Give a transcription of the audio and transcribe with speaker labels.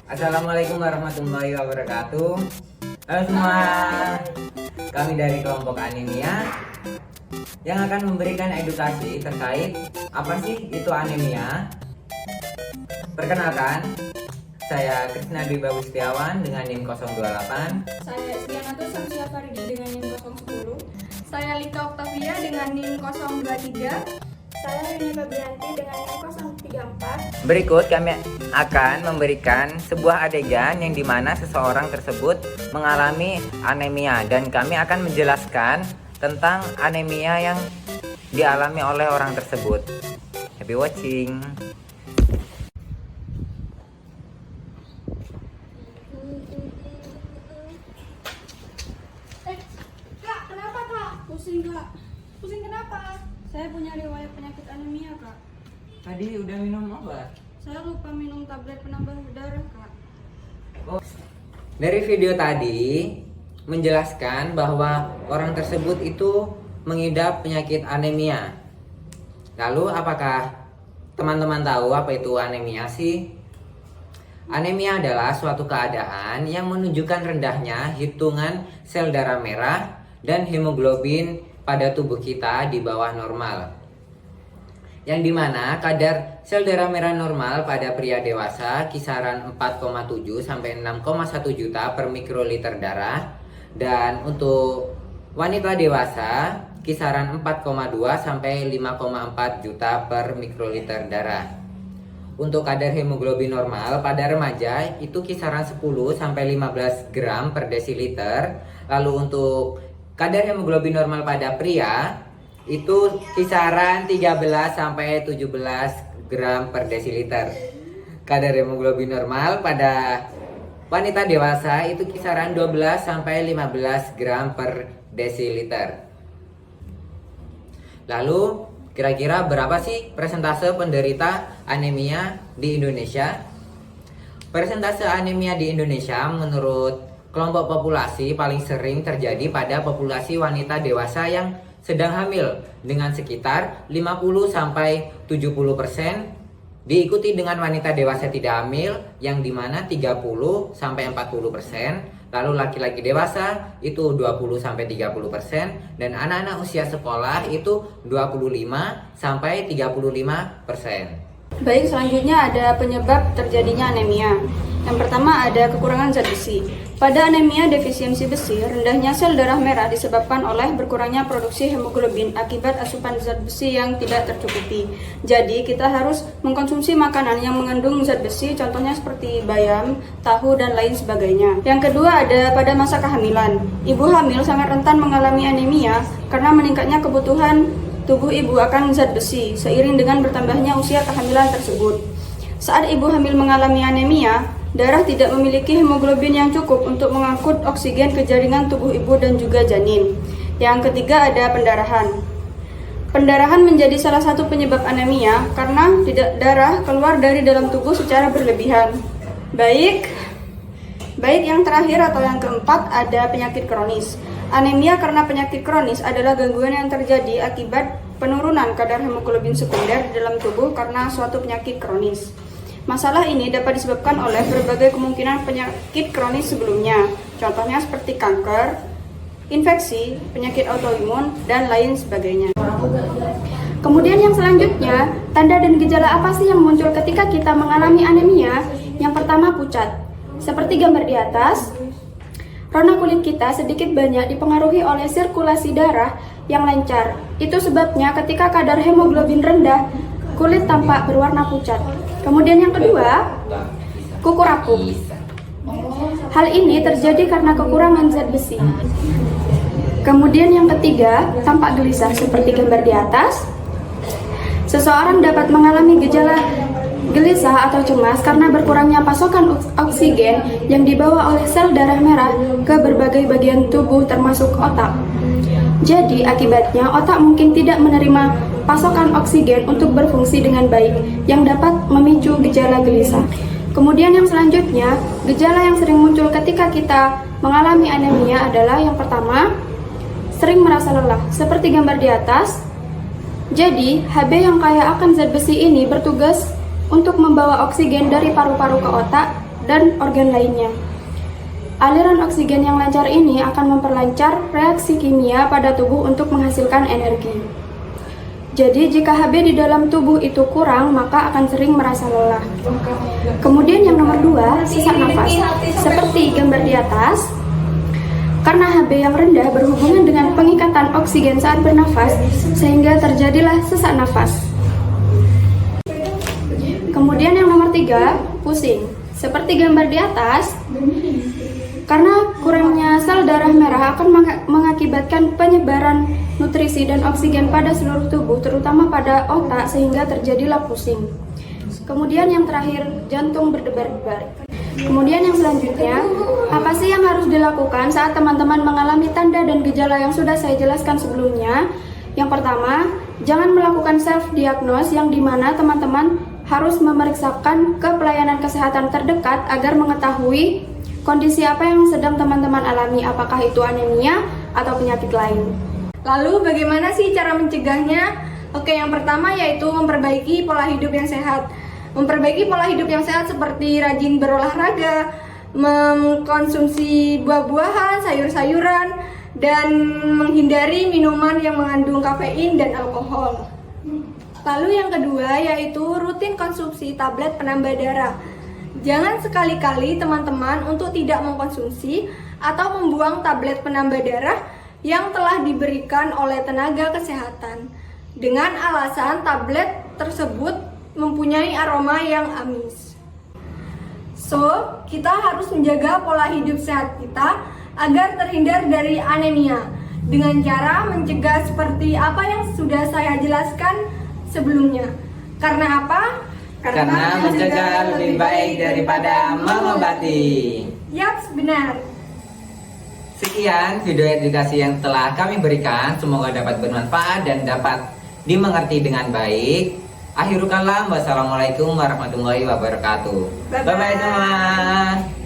Speaker 1: Assalamualaikum warahmatullahi wabarakatuh. Halo semua, kami dari kelompok anemia yang akan memberikan edukasi terkait apa sih itu anemia. Perkenalkan, saya Krisna Dwi Bagus Setiawan dengan NIM 028.
Speaker 2: Saya Estianato Samsia Faridi dengan NIM 010. Saya Lika Oktavia dengan NIM 023.
Speaker 3: Saya Rini Fabianti dengan NIM 034.
Speaker 1: Berikut kami akan memberikan sebuah adegan yang dimana seseorang tersebut mengalami anemia, dan kami akan menjelaskan tentang anemia yang dialami oleh orang tersebut. Happy watching.
Speaker 2: Kak, kenapa kak? Pusing kak. Pusing kenapa? Saya punya riwayat penyakit anemia kak.
Speaker 1: Tadi udah minum obat.
Speaker 2: Saya lupa minum tablet penambah darah kak.
Speaker 1: Dari video tadi menjelaskan bahwa orang tersebut itu mengidap penyakit anemia. Lalu apakah teman-teman tahu apa itu anemia sih? Anemia adalah suatu keadaan yang menunjukkan rendahnya hitungan sel darah merah dan hemoglobin pada tubuh kita di bawah normal. Yang dimana kadar sel darah merah normal pada pria dewasa kisaran 4,7 sampai 6,1 juta per mikroliter darah, dan untuk wanita dewasa kisaran 4,2 sampai 5,4 juta per mikroliter darah. Untuk kadar hemoglobin normal pada remaja itu kisaran 10 sampai 15 gram per desiliter. Lalu untuk kadar hemoglobin normal pada pria itu kisaran 13 sampai 17 gram per desiliter. Kadar hemoglobin normal pada wanita dewasa itu kisaran 12 sampai 15 gram per desiliter. Lalu kira-kira berapa sih persentase penderita anemia di Indonesia? Persentase anemia di Indonesia menurut kelompok populasi paling sering terjadi pada populasi wanita dewasa yang sedang hamil dengan sekitar 50 sampai 70%, diikuti dengan wanita dewasa tidak hamil yang dimana 30 sampai 40%, lalu laki-laki dewasa itu 20 sampai 30%, dan anak-anak usia sekolah itu 25 sampai 35%.
Speaker 2: Baik, selanjutnya ada penyebab terjadinya anemia. Yang pertama ada kekurangan zat besi. Pada anemia defisiensi besi, rendahnya sel darah merah disebabkan oleh berkurangnya produksi hemoglobin akibat asupan zat besi yang tidak tercukupi. Jadi kita harus mengkonsumsi makanan yang mengandung zat besi, contohnya seperti bayam, tahu, dan lain sebagainya. Yang kedua ada pada masa kehamilan. Ibu hamil sangat rentan mengalami anemia karena meningkatnya kebutuhan tubuh ibu akan zat besi seiring dengan bertambahnya usia kehamilan tersebut. Saat ibu hamil mengalami anemia, darah tidak memiliki hemoglobin yang cukup untuk mengangkut oksigen ke jaringan tubuh ibu dan juga janin. Yang ketiga ada pendarahan. Pendarahan menjadi salah satu penyebab anemia karena tidak darah keluar dari dalam tubuh secara berlebihan. Baik yang terakhir atau yang keempat ada penyakit kronis. Anemia karena penyakit kronis adalah gangguan yang terjadi akibat penurunan kadar hemoglobin sekunder di dalam tubuh karena suatu penyakit kronis. Masalah ini dapat disebabkan oleh berbagai kemungkinan penyakit kronis sebelumnya, contohnya seperti kanker, infeksi, penyakit autoimun, dan lain sebagainya. Kemudian yang selanjutnya, tanda dan gejala apa sih yang muncul ketika kita mengalami anemia? Yang pertama pucat. Seperti gambar di atas, warna kulit kita sedikit banyak dipengaruhi oleh sirkulasi darah yang lancar. Itu sebabnya ketika kadar hemoglobin rendah, kulit tampak berwarna pucat. Kemudian yang kedua, kuku rapuh. Hal ini terjadi karena kekurangan zat besi. Kemudian yang ketiga, tampak gelisah seperti gambar di atas. Seseorang dapat mengalami gejala gelisah atau cemas karena berkurangnya pasokan oksigen yang dibawa oleh sel darah merah ke berbagai bagian tubuh termasuk otak. Jadi akibatnya otak mungkin tidak menerima pasokan oksigen untuk berfungsi dengan baik yang dapat memicu gejala gelisah. Kemudian yang selanjutnya, gejala yang sering muncul ketika kita mengalami anemia adalah yang pertama, sering merasa lelah seperti gambar di atas. Jadi Hb yang kaya akan zat besi ini bertugas untuk membawa oksigen dari paru-paru ke otak dan organ lainnya. Aliran oksigen yang lancar ini akan memperlancar reaksi kimia pada tubuh untuk menghasilkan energi. Jadi jika Hb di dalam tubuh itu kurang, maka akan sering merasa lelah. Kemudian yang nomor 2, sesak nafas. Seperti gambar di atas, karena Hb yang rendah berhubungan dengan pengikatan oksigen saat bernafas, sehingga terjadilah sesak nafas. Kemudian yang nomor 3, pusing. Seperti gambar di atas, karena kurangnya sel darah merah akan mengakibatkan penyebaran nutrisi dan oksigen pada seluruh tubuh, terutama pada otak, sehingga terjadilah pusing. Kemudian yang terakhir, jantung berdebar-debar. Kemudian yang selanjutnya, apa sih yang harus dilakukan saat teman-teman mengalami tanda dan gejala yang sudah saya jelaskan sebelumnya? Yang pertama, jangan melakukan self-diagnose yang dimana teman-teman harus memeriksakan ke pelayanan kesehatan terdekat agar mengetahui kondisi apa yang sedang teman-teman alami, apakah itu anemia atau penyakit lain.
Speaker 3: Lalu bagaimana sih cara mencegahnya? Oke, yang pertama yaitu memperbaiki pola hidup yang sehat. Memperbaiki pola hidup yang sehat seperti rajin berolahraga, mengkonsumsi buah-buahan, sayur-sayuran, dan menghindari minuman yang mengandung kafein dan alkohol. Lalu yang kedua yaitu rutin konsumsi tablet penambah darah. Jangan sekali-kali teman-teman untuk tidak mengkonsumsi atau membuang tablet penambah darah yang telah diberikan oleh tenaga kesehatan dengan alasan tablet tersebut mempunyai aroma yang amis. So, kita harus menjaga pola hidup sehat kita agar terhindar dari anemia dengan cara mencegah seperti apa yang sudah saya jelaskan sebelumnya. Karena apa?
Speaker 1: Karena mencegah lebih baik daripada mengobati.
Speaker 3: Yaps, benar.
Speaker 1: Sekian video edukasi yang telah kami berikan, semoga dapat bermanfaat dan dapat dimengerti dengan baik. Akhirul kalam, wassalamualaikum warahmatullahi wabarakatuh.
Speaker 3: Bye-bye.
Speaker 1: Bye-bye semua.